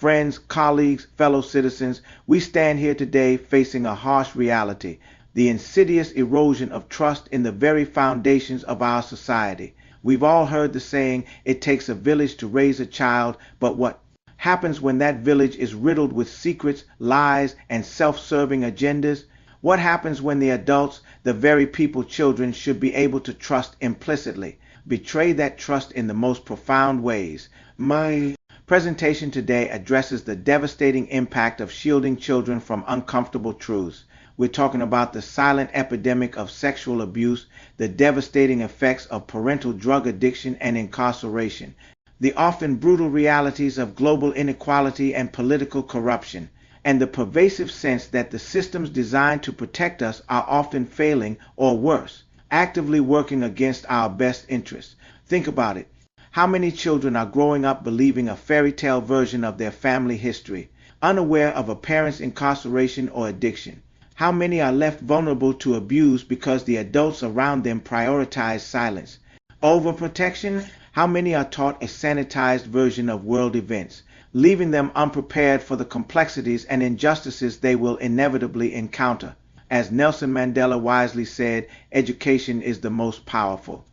Friends, colleagues, fellow citizens, we stand here today facing a harsh reality, the insidious erosion of trust in the very foundations of our society. We've all heard the saying, it takes a village to raise a child, but what happens when that village is riddled with secrets, lies, and self-serving agendas? What happens when the adults, the very people children should be able to trust implicitly, betray that trust in the most profound ways? My presentation today addresses the devastating impact of shielding children from uncomfortable truths. We're talking about the silent epidemic of sexual abuse, the devastating effects of parental drug addiction and incarceration, the often brutal realities of global inequality and political corruption, and the pervasive sense that the systems designed to protect us are often failing, or worse, actively working against our best interests. Think about it. How many children are growing up believing a fairy tale version of their family history, unaware of a parent's incarceration or addiction? How many are left vulnerable to abuse because the adults around them prioritize silence? Overprotection? How many are taught a sanitized version of world events, leaving them unprepared for the complexities and injustices they will inevitably encounter? As Nelson Mandela wisely said, education is the most powerful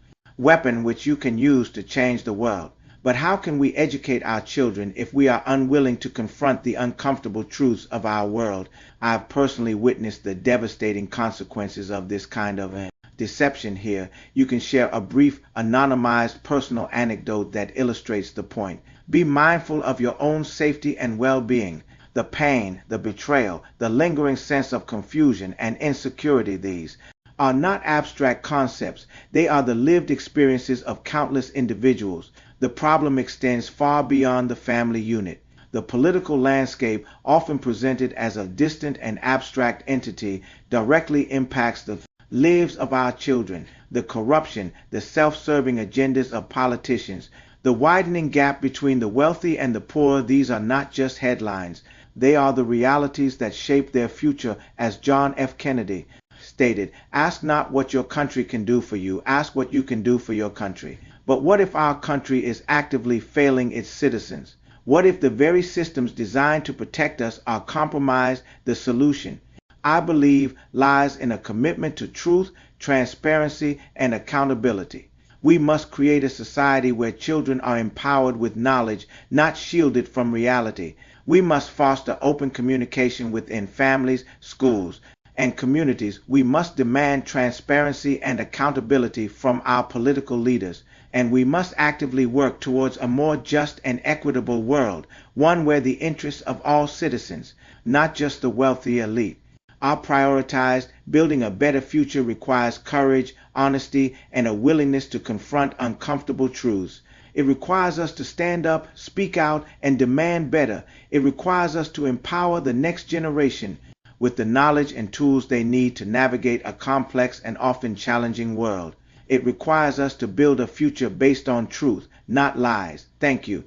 weapon which you can use to change the world. But how can we educate our children if we are unwilling to confront the uncomfortable truths of our world? I've personally witnessed the devastating consequences of this kind of deception here. You can share a brief, anonymized personal anecdote that illustrates the point. Be mindful of your own safety and well-being. The pain, the betrayal, the lingering sense of confusion and insecurity, these are not abstract concepts. They are the lived experiences of countless individuals. The problem extends far beyond the family unit. The political landscape, often presented as a distant and abstract entity, directly impacts the lives of our children. The corruption, the self-serving agendas of politicians, the widening gap between the wealthy and the poor, these are not just headlines. They are the realities that shape their future. As John F. Kennedy stated, ask not what your country can do for you, ask what you can do for your country. But what if our country is actively failing its citizens? What if the very systems designed to protect us are compromised? The solution, I believe, lies in a commitment to truth, transparency, and accountability. We must create a society where children are empowered with knowledge, not shielded from reality. We must foster open communication within families, schools, and communities. We must demand transparency and accountability from our political leaders, and we must actively work towards a more just and equitable world, one where the interests of all citizens, not just the wealthy elite, are prioritized. Building a better future requires courage, honesty, and a willingness to confront uncomfortable truths. It requires us to stand up, speak out, and demand better. It requires us to empower the next generation with the knowledge and tools they need to navigate a complex and often challenging world. It requires us to build a future based on truth, not lies. Thank you.